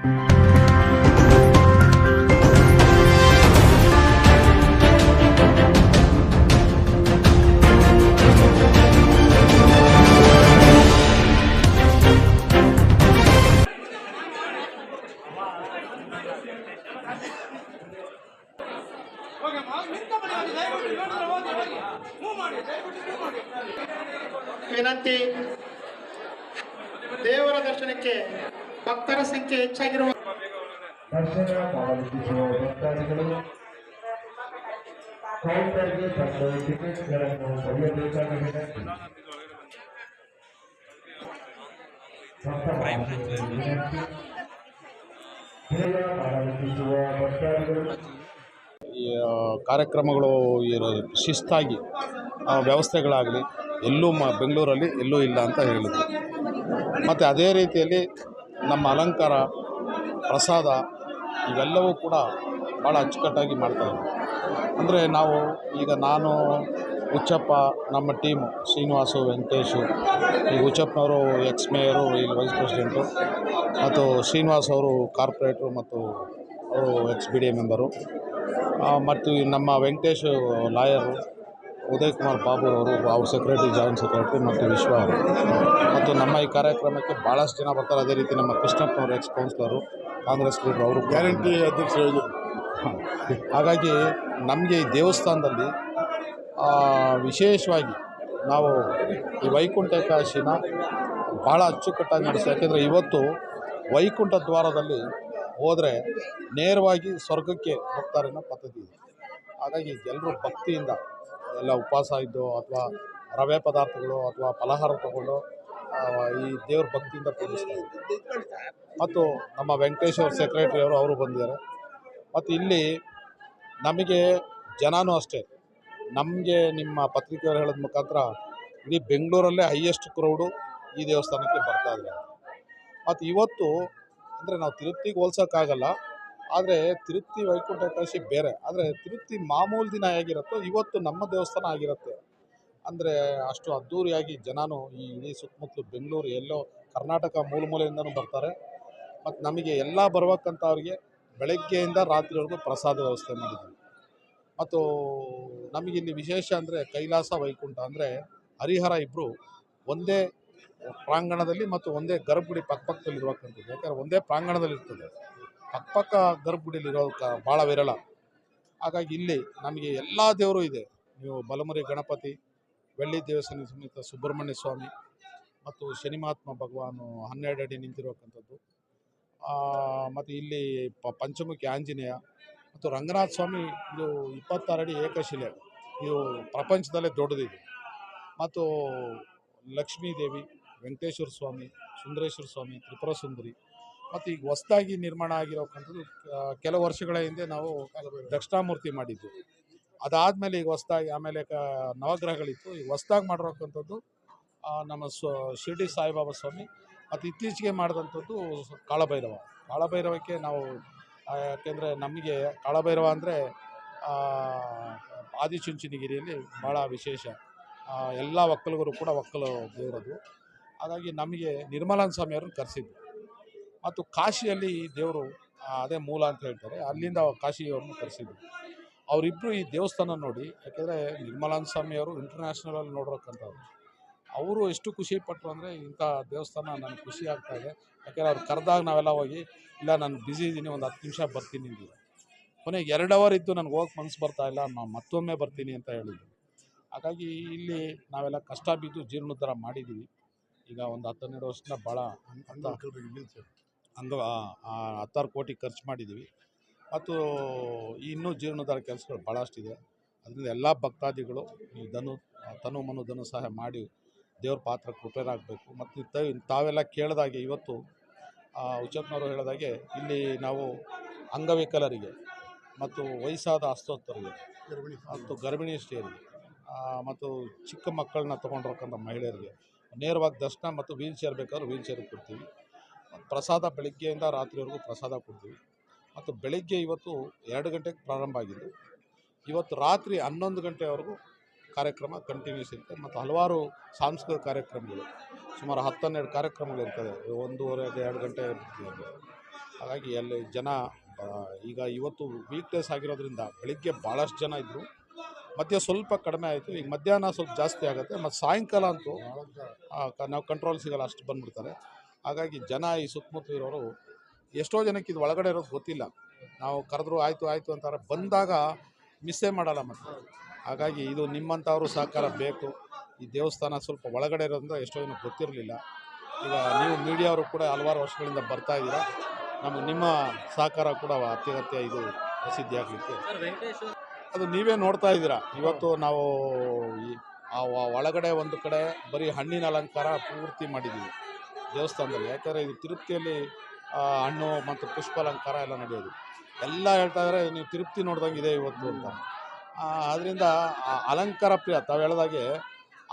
ವಿನಂತಿ, ದೇವರ ದರ್ಶನಕ್ಕೆ ಭಕ್ತರ ಸಂಖ್ಯೆ ಹೆಚ್ಚಾಗಿರುವ ದರ್ಶನ ಪಾವತಿಸುವ ಭಕ್ತಾದಿಗಳು ಕೌಂಟರ್ಗೆ ಬಂದು ಟಿಕೆಟ್ಗಳನ್ನು ಪಡೆಯಬೇಕಾದ ವಿನಂತಿ. ವಿನಂತಿ, ಬೇಗ ಪಾವತಿಸುವ ಭಕ್ತಾದಿಗಳು ಕಾರ್ಯಕ್ರಮಗಳು ಶಿಸ್ತಾಗಿ ವ್ಯವಸ್ಥೆಗಳಾಗಲಿ ಎಲ್ಲೂ ಬೆಂಗಳೂರಲ್ಲಿ ಎಲ್ಲೂ ಇಲ್ಲ ಅಂತ ಹೇಳಿದರು. ಮತ್ತು ಅದೇ ರೀತಿಯಲ್ಲಿ ನಮ್ಮ ಅಲಂಕಾರ, ಪ್ರಸಾದ ಇವೆಲ್ಲವೂ ಕೂಡ ಭಾಳ ಅಚ್ಚುಕಟ್ಟಾಗಿ ಮಾಡ್ತಾಯಿದ್ವಿ. ಅಂದರೆ ನಾವು ಈಗ ನಾನು, ಹುಚ್ಚಪ್ಪ, ನಮ್ಮ ಟೀಮು ಶ್ರೀನಿವಾಸು, ವೆಂಕಟೇಶು, ಈ ಹುಚ್ಚಪ್ಪನವರು ಎಕ್ಸ್ ಮೇಯರು, ಇಲ್ಲಿ ವೈಸ್ ಪ್ರೆಸಿಡೆಂಟು, ಮತ್ತು ಶ್ರೀನಿವಾಸ್ ಅವರು ಕಾರ್ಪೊರೇಟ್ರು ಮತ್ತು ಅವರು X B D A member, ಮತ್ತು ನಮ್ಮ ವೆಂಕಟೇಶ್ ಲಾಯರು, ಉದಯ್ ಕುಮಾರ್ ಬಾಬು ಅವರು ಸೆಕ್ರೆಟರಿ, ಜಾಯಿಂಟ್ ಸೆಕ್ರೆಟರಿ, ಮತ್ತು ವಿಶ್ವ ಅವರು, ಮತ್ತು ನಮ್ಮ ಈ ಕಾರ್ಯಕ್ರಮಕ್ಕೆ ಭಾಳಷ್ಟು ಜನ ಬರ್ತಾರೆ. ಅದೇ ರೀತಿ ನಮ್ಮ ಕೃಷ್ಣಪ್ಪನವರು ಎಕ್ಸ್ ಕೌನ್ಸಿಲರು, ಕಾಂಗ್ರೆಸ್ ಲೀಡರು, ಅವರು ಗ್ಯಾರಂಟಿ ಅಧ್ಯಕ್ಷರು. ಹಾಗಾಗಿ ನಮಗೆ ಈ ದೇವಸ್ಥಾನದಲ್ಲಿ ವಿಶೇಷವಾಗಿ ನಾವು ಈ ವೈಕುಂಠ ಏಕಾದಶಿನ ಭಾಳ ಅಚ್ಚುಕಟ್ಟಾಗಿ ನಡೆಸ್ತೀವಿ. ಯಾಕೆಂದರೆ ಇವತ್ತು ವೈಕುಂಠ ದ್ವಾರದಲ್ಲಿ ಹೋದರೆ ನೇರವಾಗಿ ಸ್ವರ್ಗಕ್ಕೆ ಹೋಗ್ತಾರೆ ಅನ್ನೋ ಪದ್ಧತಿ ಇದೆ. ಹಾಗಾಗಿ ಎಲ್ಲರೂ ಭಕ್ತಿಯಿಂದ ಎಲ್ಲ ಉಪವಾಸ ಇದ್ದು ಅಥವಾ ರವೆ ಪದಾರ್ಥಗಳು ಅಥವಾ ಫಲಹಾರ ತಗೊಂಡು ಈ ದೇವ್ರ ಭಕ್ತಿಯಿಂದ ಪೂಜಿಸ್ತಾರೆ. ಮತ್ತು ನಮ್ಮ ವೆಂಕಟೇಶ್ ಅವ್ರ ಸೆಕ್ರೆಟರಿ ಅವರು ಬಂದಿದ್ದಾರೆ. ಮತ್ತು ಇಲ್ಲಿ ನಮಗೆ ಜನನೂ ಅಷ್ಟೇ, ನಮಗೆ ನಿಮ್ಮ ಪತ್ರಿಕೆಯವರು ಹೇಳೋದ ಮುಖಾಂತರ ಇಡೀ ಬೆಂಗಳೂರಲ್ಲೇ ಹೈಯೆಸ್ಟ್ ಕ್ರೌಡು ಈ ದೇವಸ್ಥಾನಕ್ಕೆ ಬರ್ತಾ ಇದ್ದಾರೆ. ಮತ್ತು ಇವತ್ತು ಅಂದರೆ ನಾವು ತಿರುಪ್ತಿಗೆ ಹೋಲ್ಸೋಕ್ಕಾಗಲ್ಲ, ಆದರೆ ತಿರುಪ್ತಿ ವೈಕುಂಠ ಏಕಾದಶಿ ಬೇರೆ. ಆದರೆ ತಿರುಪ್ತಿ ಮಾಮೂಲು ದಿನ ಹೇಗಿರುತ್ತೋ ಇವತ್ತು ನಮ್ಮ ದೇವಸ್ಥಾನ ಆಗಿರುತ್ತೆ. ಅಂದರೆ ಅಷ್ಟು ಅದ್ಧೂರಿಯಾಗಿ ಜನನೂ ಈ ಇಡೀ ಸುತ್ತಮುತ್ತಲು ಬೆಂಗಳೂರು ಎಲ್ಲೋ ಕರ್ನಾಟಕ ಮೂಲೆಯಿಂದನೂ ಬರ್ತಾರೆ. ಮತ್ತು ನಮಗೆ ಎಲ್ಲ ಬರ್ಬೇಕಂತವ್ರಿಗೆ ಬೆಳಗ್ಗೆಯಿಂದ ರಾತ್ರಿವರೆಗೂ ಪ್ರಸಾದ ವ್ಯವಸ್ಥೆ ಮಾಡಿದ್ವಿ. ಮತ್ತು ನಮಗಿಲ್ಲಿ ವಿಶೇಷ ಅಂದರೆ ಕೈಲಾಸ ವೈಕುಂಠ ಅಂದರೆ ಹರಿಹರ ಇಬ್ಬರು ಒಂದೇ ಪ್ರಾಂಗಣದಲ್ಲಿ ಮತ್ತು ಒಂದೇ ಗರ್ಭಗುಡಿ ಪಕ್ಕದಲ್ಲಿ ಇರುವಂಥದ್ದು. ಯಾಕಂದರೆ ಒಂದೇ ಪ್ರಾಂಗಣದಲ್ಲಿ ಇರ್ತದೆ, ಪಕ್ಕ ಗರ್ಭಗುಡಿಯಲ್ಲಿ ಇರೋದಕ್ಕೆ ಭಾಳ ವಿರಳ. ಹಾಗಾಗಿ ಇಲ್ಲಿ ನಮಗೆ ಎಲ್ಲ ದೇವರು ಇದೆ. ನೀವು ಬಲಮುರಿ ಗಣಪತಿ, ಬೆಳ್ಳಿ ದೇವಸ್ಥಾನ ಸಮೇತ ಸುಬ್ರಹ್ಮಣ್ಯ ಸ್ವಾಮಿ ಮತ್ತು ಶನಿಮಹಾತ್ಮ ಭಗವಾನು 12 ಅಡಿ ನಿಂತಿರುವಂಥದ್ದು, ಮತ್ತು ಇಲ್ಲಿ ಪಂಚಮುಖಿ ಆಂಜನೇಯ ಮತ್ತು ರಂಗನಾಥ ಸ್ವಾಮಿ, ಇದು 26 ಅಡಿ ಏಕಶಿಲೆ, ಇದು ಪ್ರಪಂಚದಲ್ಲೇ ದೊಡ್ಡದಿದೆ. ಮತ್ತು ಲಕ್ಷ್ಮೀದೇವಿ, ವೆಂಕಟೇಶ್ವರ ಸ್ವಾಮಿ, ಸುಂದರೇಶ್ವರ ಸ್ವಾಮಿ, ತ್ರಿಪುರ ಸುಂದರಿ, ಮತ್ತು ಈಗ ಹೊಸದಾಗಿ ನಿರ್ಮಾಣ ಆಗಿರೋಕ್ಕಂಥದ್ದು ಕೆಲವು ವರ್ಷಗಳ ಹಿಂದೆ ನಾವು ದಕ್ಷಿಣಾಮೂರ್ತಿ ಮಾಡಿದ್ದು. ಅದಾದಮೇಲೆ ಈಗ ಹೊಸದಾಗಿ ಆಮೇಲೆ ನವಗ್ರಹಗಳಿತ್ತು. ಈಗ ಹೊಸದಾಗಿ ಮಾಡಿರೋಕ್ಕಂಥದ್ದು ನಮ್ಮ ಶಿರ್ಡಿ ಸಾಯಿಬಾಬಾ ಸ್ವಾಮಿ, ಮತ್ತು ಇತ್ತೀಚೆಗೆ ಮಾಡಿದಂಥದ್ದು ಕಾಳಭೈರವಕ್ಕೆ ನಾವು ಯಾಕೆಂದರೆ ನಮಗೆ ಕಾಳಭೈರವ ಅಂದರೆ ಆದಿಚುಂಚನಗಿರಿಯಲ್ಲಿ ಭಾಳ ವಿಶೇಷ, ಎಲ್ಲ ಒಕ್ಕಲಿಗರು ಕೂಡ ಒಕ್ಕಲು ದೇವರದು. ಹಾಗಾಗಿ ನಮಗೆ ನಿರ್ಮಲಾನಂದ ಸ್ವಾಮಿಯವ್ರನ್ನ ಕರೆಸಿದ್ವಿ. ಮತ್ತು ಕಾಶಿಯಲ್ಲಿ ದೇವರು ಅದೇ ಮೂಲ ಅಂತ ಹೇಳ್ತಾರೆ, ಅಲ್ಲಿಂದ ಕಾಶಿಯವ್ರನ್ನ ಕರೆಸಿದ್ವಿ. ಅವರಿಬ್ಬರು ಈ ದೇವಸ್ಥಾನ ನೋಡಿ, ಯಾಕೆಂದರೆ ನಿರ್ಮಲಾನಂದ ಸ್ವಾಮಿಯವರು ಇಂಟರ್ನ್ಯಾಷನಲಲ್ಲಿ ನೋಡಿರೋಕ್ಕಂಥವ್ರು. ಅವರು ಎಷ್ಟು ಖುಷಿ ಪಟ್ಟರು ಅಂದರೆ, ಇಂಥ ದೇವಸ್ಥಾನ ನನಗೆ ಖುಷಿ ಆಗ್ತಾಯಿದೆ. ಯಾಕೆಂದರೆ ಅವ್ರು ಕರೆದಾಗ ನಾವೆಲ್ಲ ಹೋಗಿ, ಇಲ್ಲ ನಾನು ಬ್ಯುಸಿ ಇದ್ದೀನಿ, ಒಂದು 10 ನಿಮಿಷ ಬರ್ತೀನಿ ಅಂದಿಲ್ಲ. ಕೊನೆಗೆ 2 ಅವರ್ ಇದ್ದು ನನಗೆ ಹೋಗಕ್ಕೆ ಮನಸ್ಸು ಬರ್ತಾಯಿಲ್ಲ, ನಾನು ಮತ್ತೊಮ್ಮೆ ಬರ್ತೀನಿ ಅಂತ ಹೇಳಿದ್ವಿ. ಹಾಗಾಗಿ ಇಲ್ಲಿ ನಾವೆಲ್ಲ ಕಷ್ಟ ಬಿದ್ದು ಜೀರ್ಣೋದ್ಧಾರ ಮಾಡಿದ್ದೀವಿ. ಈಗ ಒಂದು 10-12 ವರ್ಷದಿಂದ ಭಾಳ 16 ಕೋಟಿ ಖರ್ಚು ಮಾಡಿದ್ದೀವಿ. ಮತ್ತು ಇನ್ನೂ ಜೀರ್ಣೋದ್ಧಾರ ಕೆಲಸಗಳು ಭಾಳಷ್ಟಿದೆ. ಅದರಿಂದ ಎಲ್ಲ ಭಕ್ತಾದಿಗಳು ಈ ತನು ಮನು ಧನು ಸಹಾಯ ಮಾಡಿ ದೇವ್ರ ಪಾತ್ರ ಕೃಪೆರಾಗಬೇಕು. ಮತ್ತು ತಾವೆಲ್ಲ ಕೇಳಿದಾಗೆ ಇವತ್ತು ಹುಚ್ಚಪ್ಪನವರು ಹೇಳಿದಾಗೆ ಇಲ್ಲಿ ನಾವು ಅಂಗವಿಕಲರಿಗೆ ಮತ್ತು ವಯಸ್ಸಾದ ಅಸ್ತೋತ್ತರಿಗೆ ಮತ್ತು ಗರ್ಭಿಣಿ ಸ್ತ್ರೀಯರಿಗೆ ಮತ್ತು ಚಿಕ್ಕ ಮಕ್ಕಳನ್ನ ತೊಗೊಂಡಿರೋಕ್ಕಂಥ ಮಹಿಳೆಯರಿಗೆ ನೇರವಾಗಿ ದರ್ಶನ ಮತ್ತು ವೀಲ್ ಚೇರ್ ಬೇಕಾದ್ರೆ ವೀಲ್ ಚೇರಿಗೆ ಕೊಡ್ತೀವಿ. ಪ್ರಸಾದ ಬೆಳಗ್ಗೆಯಿಂದ ರಾತ್ರಿವರೆಗೂ ಪ್ರಸಾದ ಕೊಡ್ತೀವಿ. ಮತ್ತು ಬೆಳಗ್ಗೆ ಇವತ್ತು 2 ಗಂಟೆಗೆ ಪ್ರಾರಂಭ ಆಗಿದ್ದು, ಇವತ್ತು ರಾತ್ರಿ 11 ಗಂಟೆವರೆಗೂ ಕಾರ್ಯಕ್ರಮ ಕಂಟಿನ್ಯೂಸ್ ಇರುತ್ತೆ. ಮತ್ತು ಹಲವಾರು ಸಾಂಸ್ಕೃತಿಕ ಕಾರ್ಯಕ್ರಮಗಳು, ಸುಮಾರು 10-12 ಕಾರ್ಯಕ್ರಮಗಳಿರ್ತದೆ, 1:30 2 ಗಂಟೆ ಇರ್ತದೆ. ಹಾಗಾಗಿ ಅಲ್ಲಿ ಜನ ಈಗ ಇವತ್ತು ವೀಕ್ಡೇಸ್ ಆಗಿರೋದ್ರಿಂದ ಬೆಳಿಗ್ಗೆ ಭಾಳಷ್ಟು ಜನ ಇದ್ದರು, ಮಧ್ಯ ಸ್ವಲ್ಪ ಕಡಿಮೆ ಆಯಿತು. ಈಗ ಮಧ್ಯಾಹ್ನ ಸ್ವಲ್ಪ ಜಾಸ್ತಿ ಆಗುತ್ತೆ, ಮತ್ತು ಸಾಯಂಕಾಲ ಅಂತೂ ನಾವು ಕಂಟ್ರೋಲ್ ಸಿಗೋಲ್ಲ, ಅಷ್ಟು ಬಂದುಬಿಡ್ತಾರೆ. ಹಾಗಾಗಿ ಜನ ಈ ಸುತ್ತಮುತ್ತ ಇರೋರು ಎಷ್ಟೋ ಜನಕ್ಕೆ ಇದು ಒಳಗಡೆ ಇರೋದು ಗೊತ್ತಿಲ್ಲ. ನಾವು ಕರೆದ್ರು ಆಯಿತು ಅಂತಾರೆ, ಬಂದಾಗ ಮಿಸ್ಸೇ ಮಾಡಲ್ಲ ಮತ್ತು. ಹಾಗಾಗಿ ಇದು ನಿಮ್ಮಂಥವ್ರು ಸಹಕಾರ ಬೇಕು. ಈ ದೇವಸ್ಥಾನ ಸ್ವಲ್ಪ ಒಳಗಡೆ ಇರೋದ್ರಿಂದ ಎಷ್ಟೋ ಜನಕ್ಕೆ ಗೊತ್ತಿರಲಿಲ್ಲ. ಈಗ ನೀವು ಮೀಡಿಯಾವರು ಕೂಡ ಹಲವಾರು ವರ್ಷಗಳಿಂದ ಬರ್ತಾ ಇದ್ದೀರಾ, ನಮಗೆ ನಿಮ್ಮ ಸಹಕಾರ ಕೂಡ ಅತ್ಯಗತ್ಯ ಇದು ಪ್ರಸಿದ್ಧಿ ಆಗಲಿಕ್ಕೆ. ಅದು ನೀವೇ ನೋಡ್ತಾ ಇದ್ದೀರಾ. ಇವತ್ತು ನಾವು ಒಳಗಡೆ ಒಂದು ಕಡೆ ಬರೀ ಹಣ್ಣಿನ ಅಲಂಕಾರ ಪೂರ್ತಿ ಮಾಡಿದ್ದೀವಿ ದೇವಸ್ಥಾನದಲ್ಲಿ. ಯಾಕಂದರೆ ಇದು ತಿರುಪತಿಯಲ್ಲಿ ಹಣ್ಣು ಮತ್ತು ಪುಷ್ಪ ಅಲಂಕಾರ ಎಲ್ಲ ನಡೆಯೋದು. ಎಲ್ಲ ಹೇಳ್ತಾ ಇದ್ದಾರೆ ನೀವು ತಿರುಪತಿ ನೋಡ್ದಂಗೆ ಇದೆ ಇವತ್ತು ಅಂತ. ಅದರಿಂದ ಅಲಂಕಾರ ಪ್ರಿಯ, ತಾವು ಹೇಳಿದಾಗೆ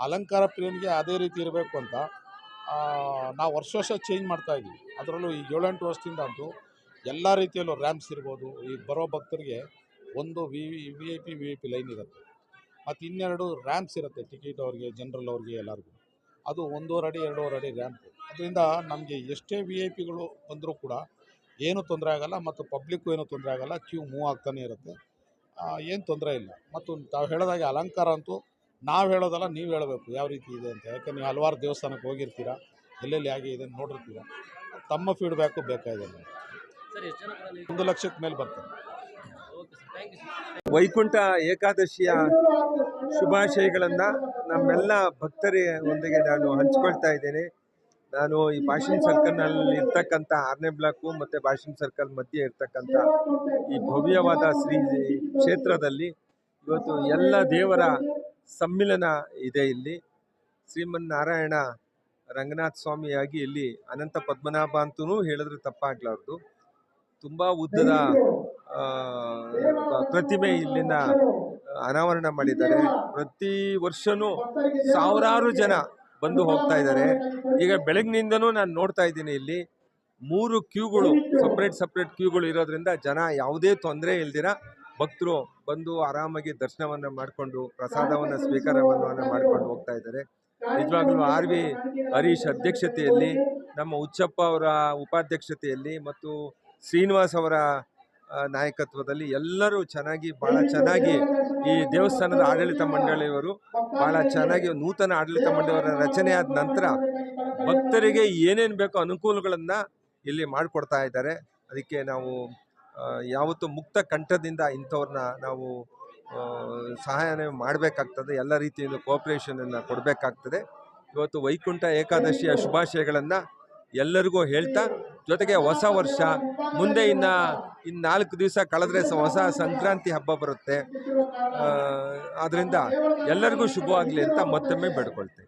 ಅಲಂಕಾರ ಪ್ರಿಯನಿಗೆ ಅದೇ ರೀತಿ ಇರಬೇಕು ಅಂತ ನಾವು ವರ್ಷ ಚೇಂಜ್ ಮಾಡ್ತಾಯಿದ್ದೀವಿ. ಅದರಲ್ಲೂ ಈ 7-8 ವರ್ಷದಿಂದ ಅಂತೂ ಎಲ್ಲ ರೀತಿಯಲ್ಲೂ ರ್ಯಾಂಪ್ಸ್ ಇರ್ಬೋದು. ಈ ಬರೋ ಭಕ್ತರಿಗೆ ಒಂದು VIP ಲೈನ್ ಇರುತ್ತೆ, ಮತ್ತು 2 ರ್ಯಾಂಪ್ಸ್ ಇರುತ್ತೆ ಟಿಕೆಟ್ ಅವ್ರಿಗೆ, ಜನರಲ್ ಅವ್ರಿಗೆ ಎಲ್ಲರಿಗೂ. ಅದು 1.5 ಅಡಿ 2.5 ಅಡಿ ರ್ಯಾಂಪು. ಅದರಿಂದ ನಮಗೆ ಎಷ್ಟೇ VIPಗಳು ಬಂದರೂ ಕೂಡ ಏನೂ ತೊಂದರೆ ಆಗೋಲ್ಲ, ಮತ್ತು ಪಬ್ಲಿಕ್ಕು ಏನೂ ತೊಂದರೆ ಆಗೋಲ್ಲ. ಕ್ಯೂ ಮೂವ್ ಆಗ್ತಾನೆ ಇರುತ್ತೆ, ಏನು ತೊಂದರೆ ಇಲ್ಲ. ಮತ್ತು ತಾವು ಹೇಳಿದಾಗೆ ಅಲಂಕಾರ ಅಂತೂ ನಾವು ಹೇಳೋದಲ್ಲ, ನೀವು ಹೇಳಬೇಕು ಯಾವ ರೀತಿ ಇದೆ ಅಂತ. ಯಾಕೆ ನೀವು ಹಲವಾರು ದೇವಸ್ಥಾನಕ್ಕೆ ಹೋಗಿರ್ತೀರ, ಎಲ್ಲೆಲ್ಲಿ ಹೇಗೆ ಇದೆ ನೋಡಿರ್ತೀರ. ತಮ್ಮ ಫೀಡ್ಬ್ಯಾಕು ಬೇಕಾಗಿದೆ ನಮಗೆ. 1 ಲಕ್ಷಕ್ಕೆ ಮೇಲೆ ಬರ್ತಾರೆ. ವೈಕುಂಠ ಏಕಾದಶಿಯ ಶುಭಾಶಯಗಳನ್ನು ನಮ್ಮೆಲ್ಲ ಭಕ್ತರೊಂದಿಗೆ ನಾನು ಹಂಚ್ಕೊಳ್ತಾ ಇದ್ದೇನೆ. ನಾನು ಈ ಭಾಷಿಣ್ ಸರ್ಕಲ್ನಲ್ಲಿ ಇರ್ತಕ್ಕಂಥ 6ನೇ ಬ್ಲಾಕು ಮತ್ತು ಭಾಷಿಣ್ ಸರ್ಕಲ್ ಮಧ್ಯೆ ಇರ್ತಕ್ಕಂಥ ಈ ಭವ್ಯವಾದ ಶ್ರೀ ಕ್ಷೇತ್ರದಲ್ಲಿ ಇವತ್ತು ಎಲ್ಲ ದೇವರ ಸಮ್ಮಿಲನ ಇದೆ. ಇಲ್ಲಿ ಶ್ರೀಮನ್ನಾರಾಯಣ ರಂಗನಾಥ ಸ್ವಾಮಿಯಾಗಿ ಇಲ್ಲಿ ಅನಂತ ಪದ್ಮನಾಭ ಅಂತೂ ಹೇಳಿದ್ರೆ ತಪ್ಪಾಗ್ಲಾರ್ದು. ತುಂಬ ಉದ್ದದ ಪ್ರತಿಮೆ ಇಲ್ಲಿನ ಅನಾವರಣ ಮಾಡಿದ್ದಾರೆ. ಪ್ರತಿ ವರ್ಷವೂ ಸಾವಿರಾರು ಜನ ಬಂದು ಹೋಗ್ತಾ ಇದ್ದಾರೆ. ಈಗ ಬೆಳಗ್ಗಿನಿಂದನೂ ನಾನು ನೋಡ್ತಾ ಇದ್ದೀನಿ, ಇಲ್ಲಿ 3 ಕ್ಯೂಗಳು ಸಪ್ರೇಟ್ ಕ್ಯೂಗಳು ಇರೋದ್ರಿಂದ ಜನ ಯಾವುದೇ ತೊಂದರೆ ಇಲ್ದಿರ ಭಕ್ತರು ಬಂದು ಆರಾಮಾಗಿ ದರ್ಶನವನ್ನು ಮಾಡಿಕೊಂಡು ಪ್ರಸಾದವನ್ನು ಸ್ವೀಕಾರವನ್ನು ಮಾಡ್ಕೊಂಡು ಹೋಗ್ತಾ ಇದ್ದಾರೆ. ನಿಜವಾಗ್ಲೂ RV ಹರೀಶ್ ಅಧ್ಯಕ್ಷತೆಯಲ್ಲಿ, ನಮ್ಮ ಹುಚ್ಚಪ್ಪ ಅವರ ಉಪಾಧ್ಯಕ್ಷತೆಯಲ್ಲಿ ಮತ್ತು ಶ್ರೀನಿವಾಸ್ ಅವರ ನಾಯಕತ್ವದಲ್ಲಿ ಎಲ್ಲರೂ ಭಾಳ ಚೆನ್ನಾಗಿ ಈ ದೇವಸ್ಥಾನದ ಆಡಳಿತ ಮಂಡಳಿಯವರು ಭಾಳ ಚೆನ್ನಾಗಿ ನೂತನ ಆಡಳಿತ ಮಂಡಳಿಯವರ ರಚನೆ ಆದ ನಂತರ ಭಕ್ತರಿಗೆ ಏನೇನು ಬೇಕೋ ಅನುಕೂಲಗಳನ್ನು ಇಲ್ಲಿ ಮಾಡಿಕೊಡ್ತಾ ಇದ್ದಾರೆ. ಅದಕ್ಕೆ ನಾವು ಯಾವತ್ತೂ ಮುಕ್ತ ಕಂಠದಿಂದ ಇಂಥವ್ರನ್ನ ನಾವು ಸಹಾಯನ ಮಾಡಬೇಕಾಗ್ತದೆ, ಎಲ್ಲ ರೀತಿಯಿಂದ ಕೋಆಪ್ರೇಷನನ್ನು ಕೊಡಬೇಕಾಗ್ತದೆ. ಇವತ್ತು ವೈಕುಂಠ ಏಕಾದಶಿಯ ಶುಭಾಶಯಗಳನ್ನು ಎಲ್ಲರಿಗೂ ಹೇಳ್ತಾ, ಜೊತೆಗೆ ಹೊಸ ವರ್ಷ ಮುಂದೆ ಇನ್ನು 4 ದಿವಸ ಕಳೆದ್ರೆ ಹೊಸ ಸಂಕ್ರಾಂತಿ ಹಬ್ಬ ಬರುತ್ತೆ. ಆದ್ದರಿಂದ ಎಲ್ಲರಿಗೂ ಶುಭವಾಗಲಿ ಅಂತ ಮತ್ತೊಮ್ಮೆ ಬೇಡ್ಕೊಳ್ತೇನೆ.